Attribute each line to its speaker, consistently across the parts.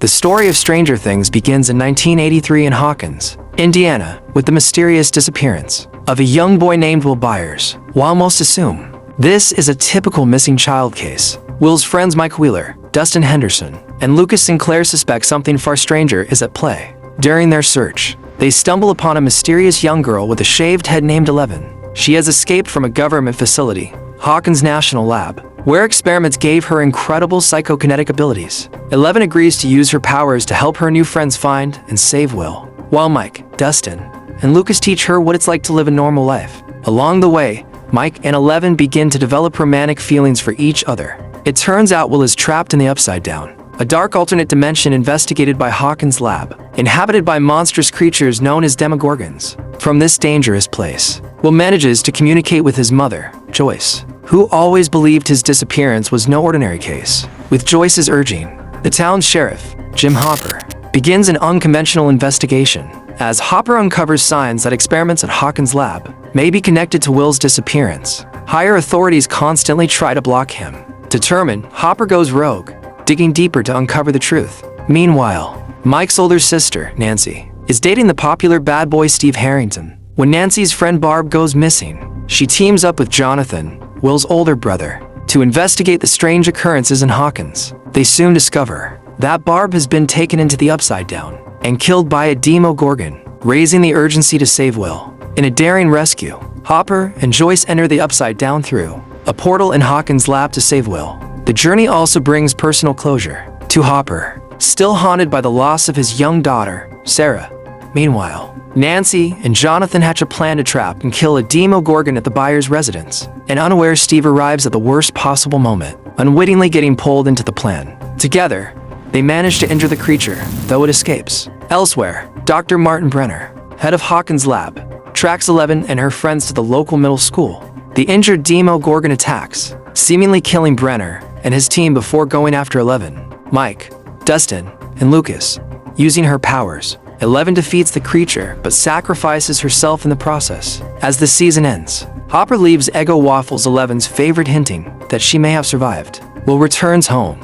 Speaker 1: The story of Stranger Things begins in 1983 in Hawkins, Indiana, with the mysterious disappearance of a young boy named Will Byers. While most assume this is a typical missing child case, Will's friends Mike Wheeler, Dustin Henderson, and Lucas Sinclair suspect something far stranger is at play. During their search, they stumble upon a mysterious young girl with a shaved head named 11. She has escaped from a government facility, Hawkins National Lab, where experiments gave her incredible psychokinetic abilities. 11 agrees to use her powers to help her new friends find and save Will, while Mike, Dustin, and Lucas teach her what it's like to live a normal life. Along the way, Mike and 11 begin to develop romantic feelings for each other. It turns out Will is trapped in the Upside Down, a dark alternate dimension investigated by Hawkins' lab, inhabited by monstrous creatures known as Demogorgons. From this dangerous place, Will manages to communicate with his mother, Joyce, who always believed his disappearance was no ordinary case. With Joyce's urging, the town's sheriff, Jim Hopper, begins an unconventional investigation. As Hopper uncovers signs that experiments at Hawkins' lab may be connected to Will's disappearance, higher authorities constantly try to block him. Determined, Hopper goes rogue, digging deeper to uncover the truth. Meanwhile, Mike's older sister, Nancy, is dating the popular bad boy Steve Harrington. When Nancy's friend Barb goes missing, she teams up with Jonathan, Will's older brother, to investigate the strange occurrences in Hawkins. They soon discover that Barb has been taken into the Upside Down and killed by a Demogorgon, raising the urgency to save Will. In a daring rescue, Hopper and Joyce enter the Upside Down through a portal in Hawkins' lab to save Will. The journey also brings personal closure to Hopper, still haunted by the loss of his young daughter, Sarah. Meanwhile, Nancy and Jonathan hatch a plan to trap and kill a Demogorgon at the Byers' residence. An unaware Steve arrives at the worst possible moment, unwittingly getting pulled into the plan. Together, they manage to injure the creature, though it escapes. Elsewhere, Dr. Martin Brenner, head of Hawkins' lab, tracks 11 and her friends to the local middle school. The injured Demogorgon attacks, seemingly killing Brenner and his team before going after 11. Mike, Dustin, and Lucas, using her powers, 11 defeats the creature but sacrifices herself in the process. As the season ends, Hopper leaves Eggo Waffles 11's favorite, hinting that she may have survived. Will returns home,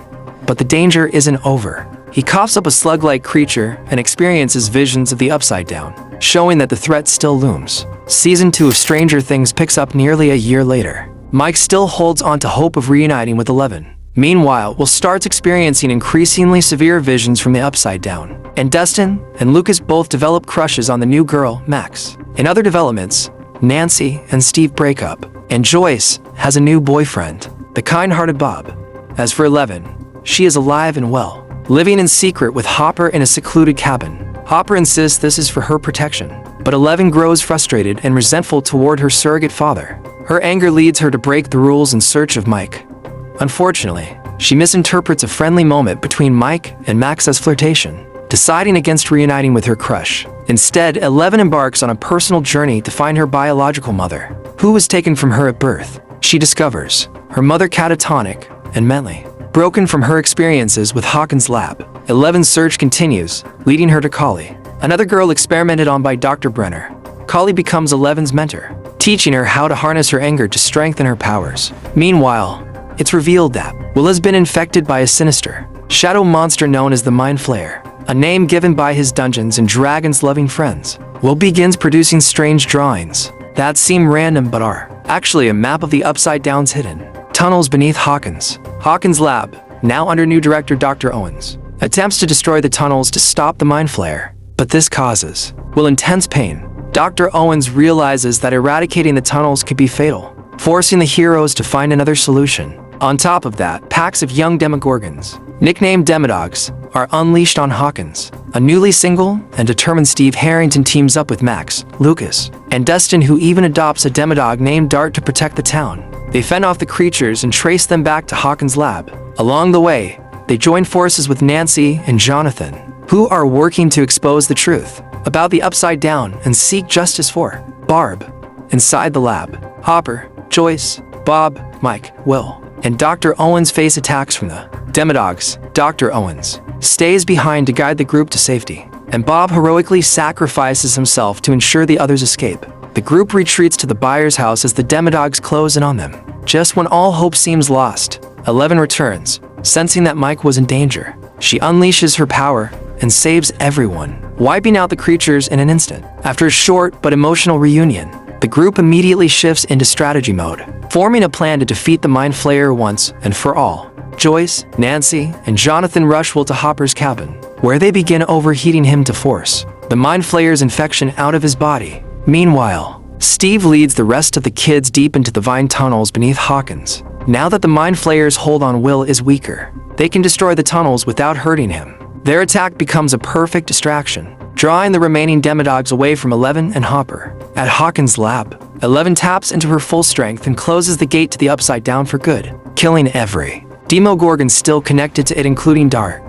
Speaker 1: but the danger isn't over. He coughs up a slug-like creature and experiences visions of the Upside Down, showing that the threat still looms. Season 2 of Stranger Things picks up nearly a year later. Mike still holds on to hope of reuniting with 11. Meanwhile, Will starts experiencing increasingly severe visions from the Upside Down, and Dustin and Lucas both develop crushes on the new girl, Max. In other developments, Nancy and Steve break up, and Joyce has a new boyfriend, the kind-hearted Bob. As for 11, she is alive and well, living in secret with Hopper in a secluded cabin. Hopper insists this is for her protection, but 11 grows frustrated and resentful toward her surrogate father. Her anger leads her to break the rules in search of Mike. Unfortunately, she misinterprets a friendly moment between Mike and Max as flirtation, deciding against reuniting with her crush. Instead, 11 embarks on a personal journey to find her biological mother, who was taken from her at birth. She discovers her mother catatonic and mentally broken from her experiences with Hawkins' lab. 11's search continues, leading her to Collie, another girl experimented on by Dr. Brenner. Collie becomes 11's mentor, teaching her how to harness her anger to strengthen her powers. Meanwhile, it's revealed that Will has been infected by a sinister shadow monster known as the Mind Flayer, a name given by his Dungeons and Dragons loving friends. Will begins producing strange drawings that seem random but are actually a map of the Upside Down's hidden tunnels beneath Hawkins. Hawkins' lab, now under new director Dr. Owens, attempts to destroy the tunnels to stop the Mind Flayer, but this causes Will intense pain. Dr. Owens realizes that eradicating the tunnels could be fatal, forcing the heroes to find another solution. On top of that, packs of young Demogorgons, nicknamed Demodogs, are unleashed on Hawkins. A newly single and determined Steve Harrington teams up with Max, Lucas, and Dustin, who even adopts a Demodog named Dart to protect the town. They fend off the creatures and trace them back to Hawkins' lab. Along the way, they join forces with Nancy and Jonathan, who are working to expose the truth about the Upside Down and seek justice for Barb. Inside the lab, Hopper, Joyce, Bob, Mike, Will, and Dr. Owens face attacks from the Demodogs. Dr. Owens stays behind to guide the group to safety, and Bob heroically sacrifices himself to ensure the others escape. The group retreats to the Byers' house as the Demodogs close in on them. Just when all hope seems lost, 11 returns, sensing that Mike was in danger. She unleashes her power and saves everyone, wiping out the creatures in an instant. After a short but emotional reunion, the group immediately shifts into strategy mode, forming a plan to defeat the Mind Flayer once and for all. Joyce, Nancy, and Jonathan rush Will to Hopper's cabin, where they begin overheating him to force the Mind Flayer's infection out of his body. Meanwhile, Steve leads the rest of the kids deep into the vine tunnels beneath Hawkins. Now that the Mind Flayer's hold on Will is weaker, they can destroy the tunnels without hurting him. Their attack becomes a perfect distraction, drawing the remaining Demodogs away from Eleven and Hopper. At Hawkins' lab, Eleven taps into her full strength and closes the gate to the Upside Down for good, killing every Demogorgon still connected to it, including Dart.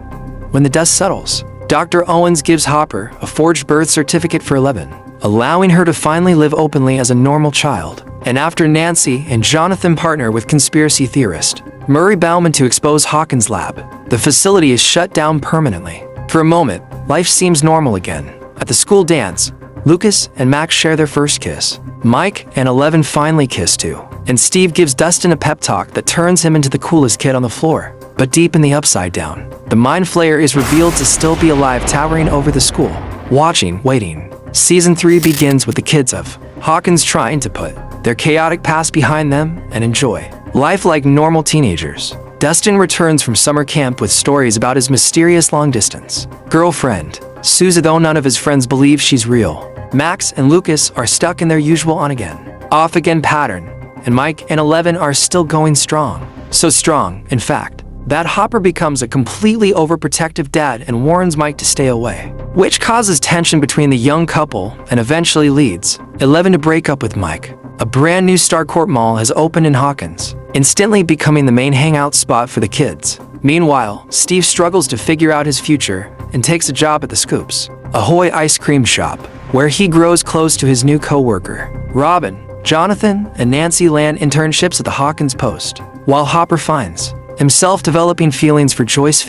Speaker 1: When the dust settles, Dr. Owens gives Hopper a forged birth certificate for Eleven, allowing her to finally live openly as a normal child. And after Nancy and Jonathan partner with conspiracy theorist Murray Bauman to expose Hawkins' lab, the facility is shut down permanently. For a moment, life seems normal again. At the school dance, Lucas and Max share their first kiss. Mike and Eleven finally kiss too, and Steve gives Dustin a pep talk that turns him into the coolest kid on the floor. But deep in the Upside Down, the Mind Flayer is revealed to still be alive, towering over the school. Watching, waiting. Season 3 begins with the kids of Hawkins trying to put their chaotic past behind them and enjoy life like normal teenagers. Dustin returns from summer camp with stories about his mysterious long-distance girlfriend, Susie, though none of his friends believe she's real. Max and Lucas are stuck in their usual on-again, off-again pattern, and Mike and Eleven are still going strong. So strong, in fact, that Hopper becomes a completely overprotective dad and warns Mike to stay away, which causes tension between the young couple and eventually leads Eleven to break up with Mike. A brand new Starcourt Mall has opened in Hawkins, instantly becoming the main hangout spot for the kids. Meanwhile, Steve struggles to figure out his future and takes a job at the Scoops Ahoy ice cream shop, where he grows close to his new co-worker. Robin, Jonathan, and Nancy land internships at the Hawkins Post, while Hopper finds himself developing feelings for Joyce.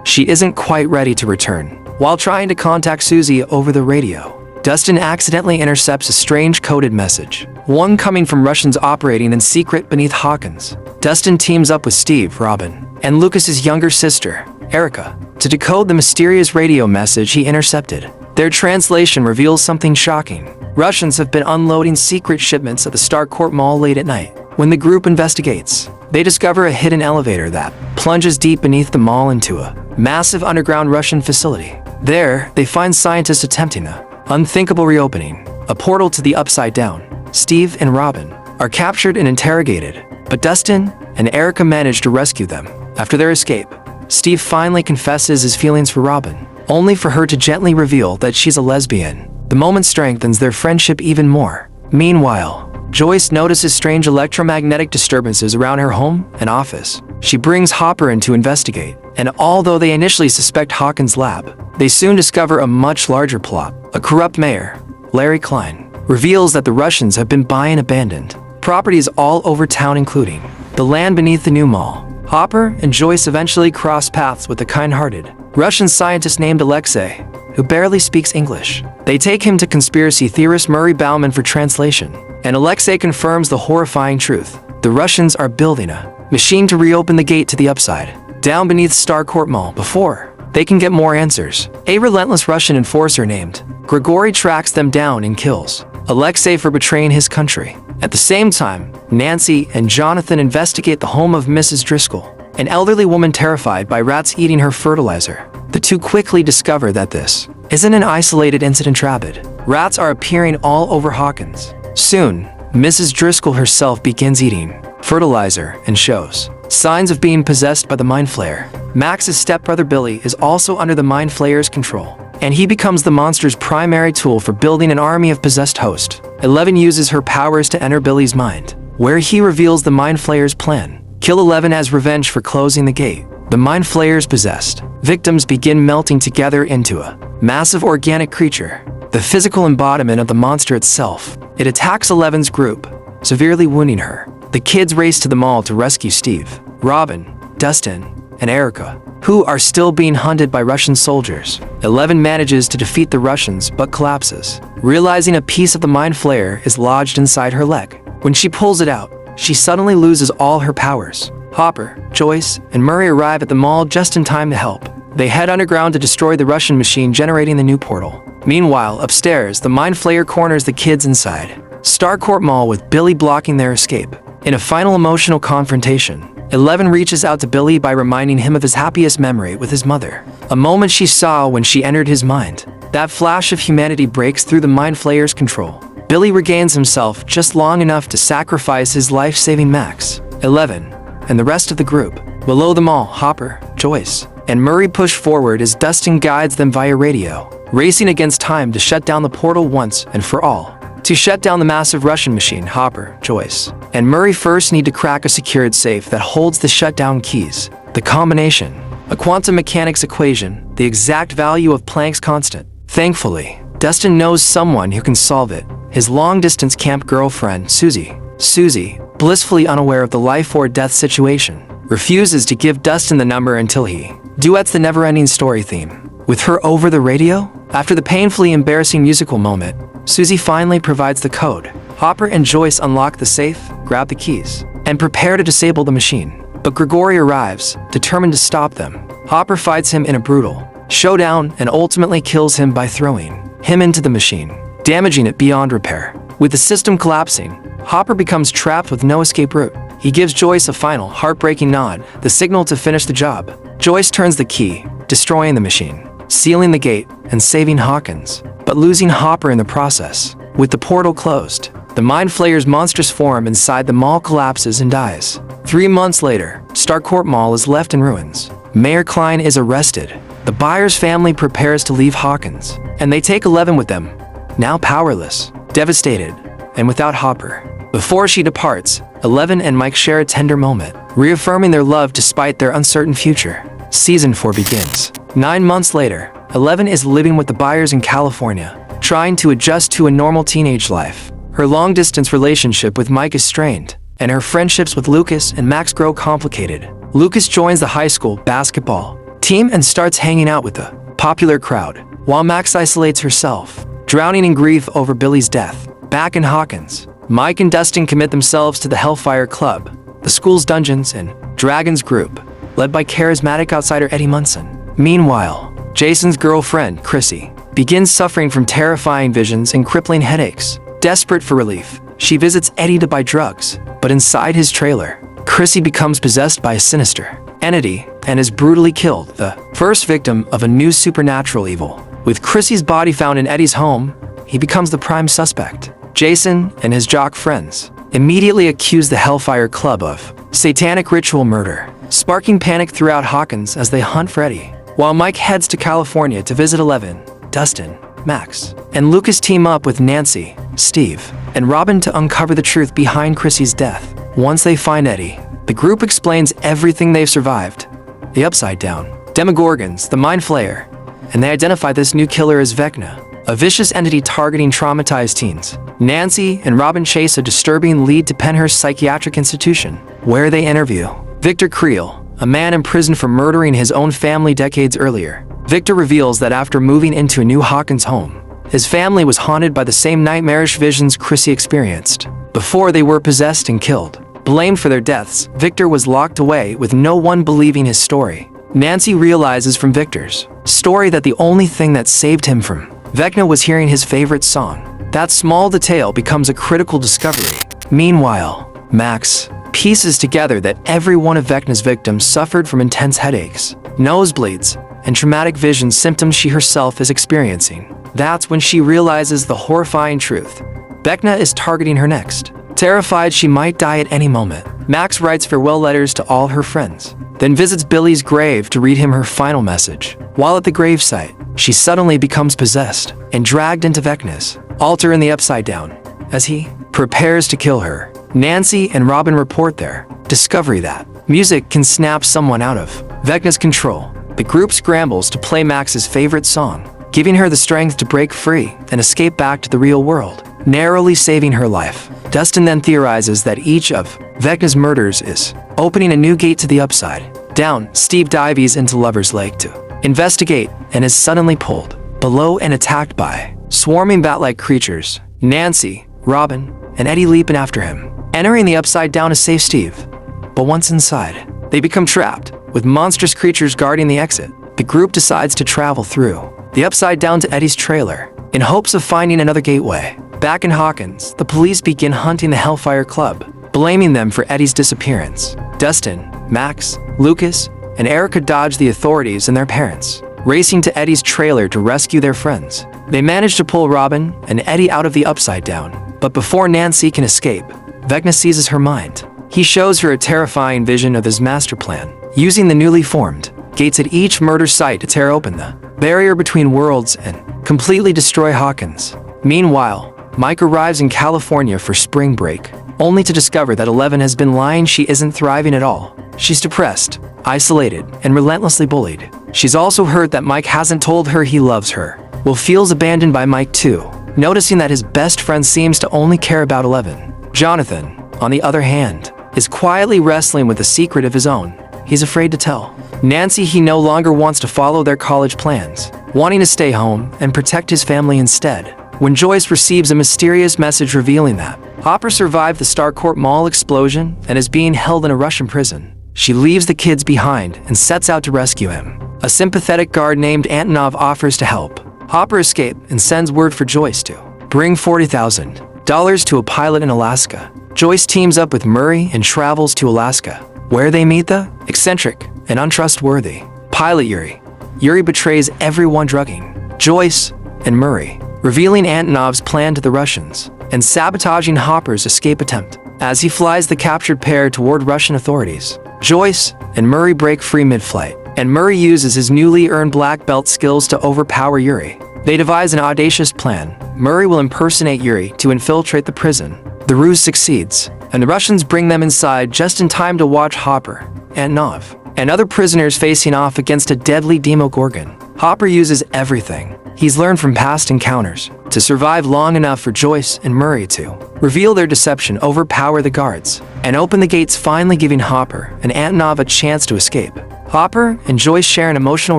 Speaker 1: She isn't quite ready to return. While trying to contact Susie over the radio, Dustin accidentally intercepts a strange coded message, one coming from Russians operating in secret beneath Hawkins. Dustin teams up with Steve, Robin, and Lucas's younger sister, Erica, to decode the mysterious radio message he intercepted. Their translation reveals something shocking. Russians have been unloading secret shipments at the Starcourt Mall late at night. When the group investigates, they discover a hidden elevator that plunges deep beneath the mall into a massive underground Russian facility. There, they find scientists attempting a unthinkable reopening, a portal to the Upside Down. Steve and Robin are captured and interrogated, but Dustin and Erica manage to rescue them. After their escape, Steve finally confesses his feelings for Robin, only for her to gently reveal that she's a lesbian. The moment strengthens their friendship even more. Meanwhile, Joyce notices strange electromagnetic disturbances around her home and office. She brings Hopper in to investigate, and although they initially suspect Hawkins' lab, they soon discover a much larger plot. A corrupt mayor, Larry Klein, reveals that the Russians have been buying abandoned properties all over town, including the land beneath the new mall. Hopper and Joyce eventually cross paths with a kind-hearted Russian scientist named Alexei, who barely speaks English. They take him to conspiracy theorist Murray Bauman for translation, and Alexei confirms the horrifying truth. The Russians are building a machine to reopen the gate to the Upside Down beneath Starcourt Mall before they can get more answers. A relentless Russian enforcer named Grigory tracks them down and kills Alexei for betraying his country. At the same time, Nancy and Jonathan investigate the home of Mrs. Driscoll, an elderly woman terrified by rats eating her fertilizer. The two quickly discover that this isn't an isolated incident. Rabid rats are appearing all over Hawkins. Soon, Mrs. Driscoll herself begins eating fertilizer and shows signs of being possessed by the Mind Flayer. Max's stepbrother Billy is also under the Mind Flayer's control, and he becomes the monster's primary tool for building an army of possessed hosts. Eleven uses her powers to enter Billy's mind, where he reveals the Mind Flayer's plan. Kill 11 as revenge for closing the gate. The Mind Flayer's possessed victims begin melting together into a massive organic creature, the physical embodiment of the monster itself. It attacks 11's group, severely wounding her. The kids race to the mall to rescue Steve, Robin, Dustin, and Erica, who are still being hunted by Russian soldiers. 11 manages to defeat the Russians but collapses, realizing a piece of the Mind Flayer is lodged inside her leg. When she pulls it out, she suddenly loses all her powers. Hopper, Joyce, and Murray arrive at the mall just in time to help. They head underground to destroy the Russian machine generating the new portal. Meanwhile, upstairs, the Mind Flayer corners the kids inside Starcourt Mall with Billy blocking their escape. In a final emotional confrontation, 11 reaches out to Billy by reminding him of his happiest memory with his mother, a moment she saw when she entered his mind. That flash of humanity breaks through the Mind Flayer's control. Billy regains himself just long enough to sacrifice his life saving Max, 11, and the rest of the group. Below them all, Hopper, Joyce, and Murray push forward as Dustin guides them via radio, racing against time to shut down the portal once and for all. To shut down the massive Russian machine, Hopper, Joyce, and Murray first need to crack a secured safe that holds the shutdown keys. The combination, a quantum mechanics equation, the exact value of Planck's constant. Thankfully, Dustin knows someone who can solve it. His long-distance camp girlfriend, Susie. Susie, blissfully unaware of the life or death situation, refuses to give Dustin the number until he duets the never-ending story theme with her over the radio. After the painfully embarrassing musical moment, Susie finally provides the code. Hopper and Joyce unlock the safe, grab the keys, and prepare to disable the machine. But Grigori arrives, determined to stop them. Hopper fights him in a brutal showdown and ultimately kills him by throwing him into the machine, damaging it beyond repair. With the system collapsing, Hopper becomes trapped with no escape route. He gives Joyce a final, heartbreaking nod, the signal to finish the job. Joyce turns the key, destroying the machine, sealing the gate, and saving Hawkins, but losing Hopper in the process. With the portal closed, the Mind Flayer's monstrous form inside the mall collapses and dies. 3 months later, Starcourt Mall is left in ruins. Mayor Klein is arrested. The Byers family prepares to leave Hawkins, and they take 11 with them, now powerless, devastated, and without Hopper. Before she departs, 11 and Mike share a tender moment, reaffirming their love despite their uncertain future. Season 4 begins. 9 months later, 11 is living with the Byers in California, trying to adjust to a normal teenage life. Her long-distance relationship with Mike is strained, and her friendships with Lucas and Max grow complicated. Lucas joins the high school basketball team and starts hanging out with the popular crowd, while Max isolates herself, drowning in grief over Billy's death. Back in Hawkins, Mike and Dustin commit themselves to the Hellfire Club, the school's Dungeons and Dragons group, led by charismatic outsider Eddie Munson. Meanwhile, Jason's girlfriend, Chrissy, begins suffering from terrifying visions and crippling headaches. Desperate for relief, she visits Eddie to buy drugs, but inside his trailer, Chrissy becomes possessed by a sinister entity and is brutally killed, the first victim of a new supernatural evil. With Chrissy's body found in Eddie's home, he becomes the prime suspect. Jason and his jock friends immediately accuse the Hellfire Club of satanic ritual murder, sparking panic throughout Hawkins as they hunt for Eddie. While Mike heads to California to visit 11, Dustin, Max, and Lucas team up with Nancy, Steve, and Robin to uncover the truth behind Chrissy's death. Once they find Eddie, the group explains everything they've survived. The Upside Down, Demogorgons, the Mind Flayer, and they identify this new killer as Vecna, a vicious entity targeting traumatized teens. Nancy and Robin chase a disturbing lead to Penhurst Psychiatric Institution, where they interview Victor Creel, a man imprisoned for murdering his own family decades earlier. Victor reveals that after moving into a new Hawkins home, his family was haunted by the same nightmarish visions Chrissy experienced before they were possessed and killed. Blamed for their deaths, Victor was locked away with no one believing his story. Nancy realizes from Victor's story that the only thing that saved him from Vecna was hearing his favorite song. That small detail becomes a critical discovery. Meanwhile, Max pieces together that every one of Vecna's victims suffered from intense headaches, nosebleeds, and traumatic vision symptoms she herself is experiencing. That's when she realizes the horrifying truth. Vecna is targeting her next. Terrified she might die at any moment, Max writes farewell letters to all her friends, then visits Billy's grave to read him her final message. While at the gravesite, she suddenly becomes possessed and dragged into Vecna's altar in the Upside Down. As he prepares to kill her, Nancy and Robin report their discovery that music can snap someone out of Vecna's control. The group scrambles to play Max's favorite song, giving her the strength to break free and escape back to the real world, narrowly saving her life. Dustin then theorizes that each of Vecna's murders is opening a new gate to the Upside Down. Steve dives into Lover's Lake to investigate and is suddenly pulled below and attacked by swarming bat-like creatures. Nancy, Robin, and Eddie leap in after him, entering the Upside Down to save Steve. But once inside, they become trapped, with monstrous creatures guarding the exit. the group decides to travel through the Upside Down to Eddie's trailer in hopes of finding another gateway. Back in Hawkins, the police begin hunting the Hellfire Club, blaming them for Eddie's disappearance. Dustin, Max, Lucas, and Erica dodge the authorities and their parents, racing to Eddie's trailer to rescue their friends. They manage to pull Robin and Eddie out of the Upside Down, but before Nancy can escape, Vecna seizes her mind. He shows her a terrifying vision of his master plan, using the newly formed gates at each murder site to tear open the barrier between worlds and completely destroy Hawkins. Meanwhile, Mike arrives in California for spring break, only to discover that Eleven has been lying. She isn't thriving at all. She's depressed, isolated, and relentlessly bullied. She's also heard that Mike hasn't told her he loves her. Will feels abandoned by Mike too, noticing that his best friend seems to only care about Eleven. Jonathan, on the other hand, is quietly wrestling with a secret of his own. He's afraid to tell Nancy he no longer wants to follow their college plans, wanting to stay home and protect his family instead. When Joyce receives a mysterious message revealing that Hopper survived the Starcourt Mall explosion and is being held in a Russian prison, she leaves the kids behind and sets out to rescue him. A sympathetic guard named Antonov offers to help Hopper escape and sends word for Joyce to bring $40,000 to a pilot in Alaska. Joyce teams up with Murray and travels to Alaska, where they meet the eccentric and untrustworthy pilot Yuri. Yuri betrays everyone, drugging Joyce and Murray, revealing Antonov's plan to the Russians, and sabotaging Hopper's escape attempt. As he flies the captured pair toward Russian authorities, Joyce and Murray break free mid-flight, and Murray uses his newly earned black belt skills to overpower Yuri. They devise an audacious plan. Murray will impersonate Yuri to infiltrate the prison. The ruse succeeds, and the Russians bring them inside just in time to watch Hopper, Antonov, and other prisoners facing off against a deadly Demogorgon. Hopper uses everything he's learned from past encounters to survive long enough for Joyce and Murray to reveal their deception, overpower the guards, and open the gates, finally giving Hopper and Antonov a chance to escape. Hopper and Joyce share an emotional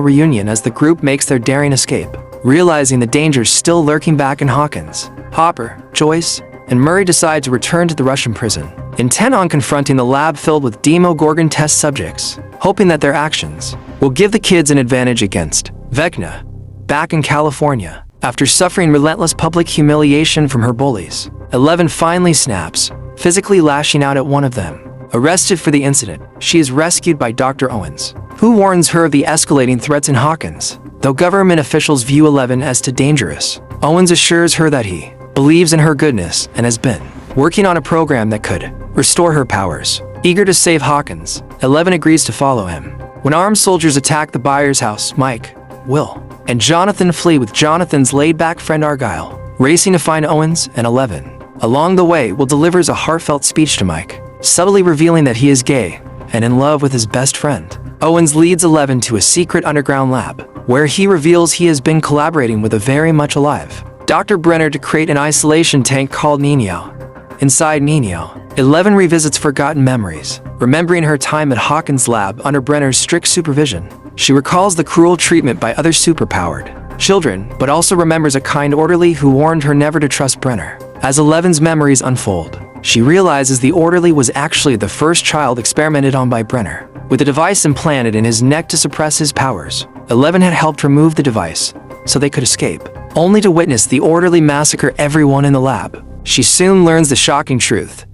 Speaker 1: reunion as the group makes their daring escape, realizing the dangers still lurking back in Hawkins. Hopper, Joyce, and Murray decide to return to the Russian prison, intent on confronting the lab filled with Demogorgon test subjects, hoping that their actions will give the kids an advantage against Vecna. Back in California, after suffering relentless public humiliation from her bullies, Eleven finally snaps, physically lashing out at one of them. Arrested for the incident, she is rescued by Dr. Owens, who warns her of the escalating threats in Hawkins. Though government officials view Eleven as too dangerous, Owens assures her that he believes in her goodness and has been working on a program that could restore her powers. Eager to save Hawkins, Eleven agrees to follow him. When armed soldiers attack the Byers' house, Mike, Will, and Jonathan flee with Jonathan's laid-back friend Argyle, racing to find Owens and Eleven. Along the way, Will delivers a heartfelt speech to Mike, subtly revealing that he is gay and in love with his best friend. Owens leads Eleven to a secret underground lab, where he reveals he has been collaborating with a very much alive Dr. Brenner to create an isolation tank called Nino. Inside Nino, Eleven revisits forgotten memories, remembering her time at Hawkins' lab under Brenner's strict supervision. She recalls the cruel treatment by other superpowered children, but also remembers a kind orderly who warned her never to trust Brenner. As Eleven's memories unfold, she realizes the orderly was actually the first child experimented on by Brenner, with a device implanted in his neck to suppress his powers. Eleven had helped remove the device so they could escape, only to witness the orderly massacre everyone in the lab. She soon learns the shocking truth.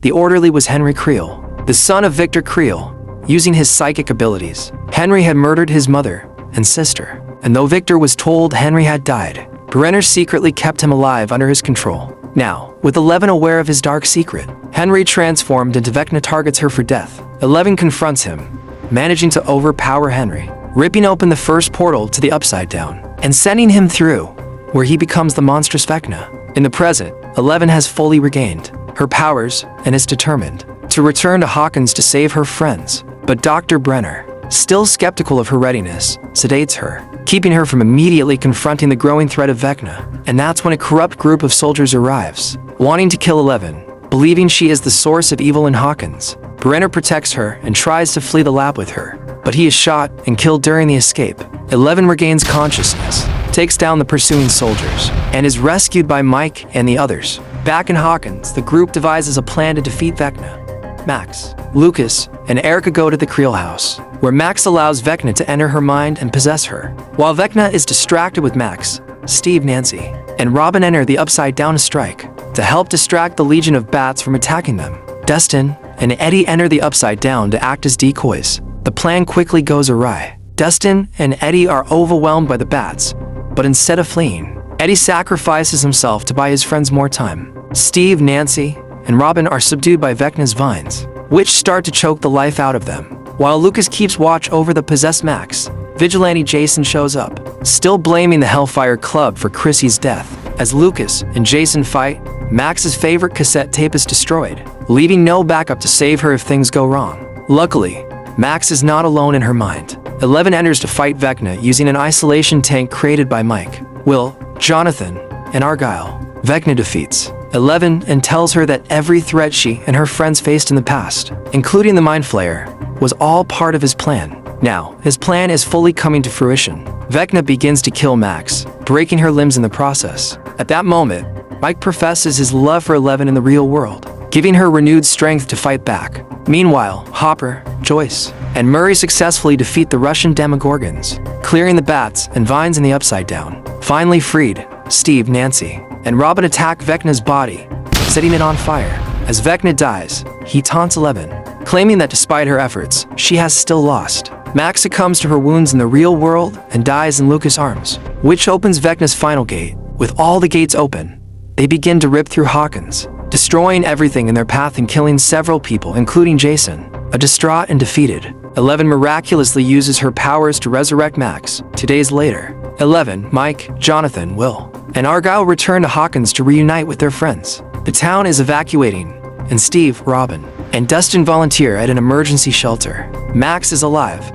Speaker 1: The orderly was Henry Creel, the son of Victor Creel. Using his psychic abilities, Henry had murdered his mother and sister, and though Victor was told Henry had died, Brenner secretly kept him alive under his control. Now, with Eleven aware of his dark secret, Henry transformed into Vecna targets her for death. Eleven confronts him, managing to overpower Henry, ripping open the first portal to the Upside Down, and sending him through, where he becomes the monstrous Vecna. In the present, Eleven has fully regained her powers and is determined to return to Hawkins to save her friends. But Dr. Brenner, still skeptical of her readiness, sedates her, keeping her from immediately confronting the growing threat of Vecna. And that's when a corrupt group of soldiers arrives, wanting to kill Eleven, believing she is the source of evil in Hawkins. Brenner protects her and tries to flee the lab with her, but he is shot and killed during the escape. Eleven regains consciousness, takes down the pursuing soldiers, and is rescued by Mike and the others. Back in Hawkins, the group devises a plan to defeat Vecna. Max, Lucas, and Erica go to the Creel house, where Max allows Vecna to enter her mind and possess her. While Vecna is distracted with Max, Steve, Nancy, and Robin enter the Upside Down to strike, to help distract the Legion of Bats from attacking them. Dustin and Eddie enter the Upside Down to act as decoys. The plan quickly goes awry. Dustin and Eddie are overwhelmed by the bats, but instead of fleeing, Eddie sacrifices himself to buy his friends more time. Steve, Nancy, and Robin are subdued by Vecna's vines, which start to choke the life out of them. While Lucas keeps watch over the possessed Max, vigilante Jason shows up, still blaming the Hellfire Club for Chrissy's death. As Lucas and Jason fight, Max's favorite cassette tape is destroyed, leaving no backup to save her if things go wrong. Luckily, Max is not alone in her mind. 11 enters to fight Vecna using an isolation tank created by Mike, Will, Jonathan, and Argyle. Vecna defeats 11 and tells her that every threat she and her friends faced in the past, including the Mind Flayer, was all part of his plan. Now, his plan is fully coming to fruition. Vecna begins to kill Max, breaking her limbs in the process. At that moment, Mike professes his love for 11 in the real world, giving her renewed strength to fight back. Meanwhile, Hopper, Joyce, and Murray successfully defeat the Russian Demogorgons, clearing the bats and vines in the Upside Down. Finally freed, Steve, Nancy, and Robin attack Vecna's body, setting it on fire. As Vecna dies, he taunts 11, claiming that despite her efforts, she has still lost. Max succumbs to her wounds in the real world and dies in Lucas' arms, which opens Vecna's final gate. With all the gates open, they begin to rip through Hawkins, destroying everything in their path and killing several people, including Jason. A distraught and defeated, 11 miraculously uses her powers to resurrect Max. 2 days later, 11, Mike, Jonathan, Will, and Argyle return to Hawkins to reunite with their friends. The town is evacuating, and Steve, Robin, and Dustin volunteer at an emergency shelter. Max is alive,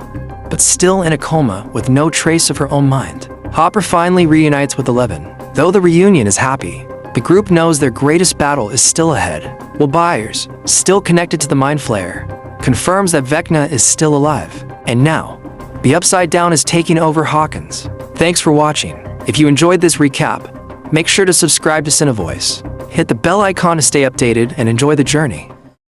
Speaker 1: but still in a coma with no trace of her own mind. Hopper finally reunites with 11. Though the reunion is happy, the group knows their greatest battle is still ahead. Will Byers, still connected to the Mind Flayer, confirms that Vecna is still alive. And now, the Upside Down is taking over Hawkins. Thanks for watching. If you enjoyed this recap, make sure to subscribe to Cinevoice. Hit the bell icon to stay updated and enjoy the journey.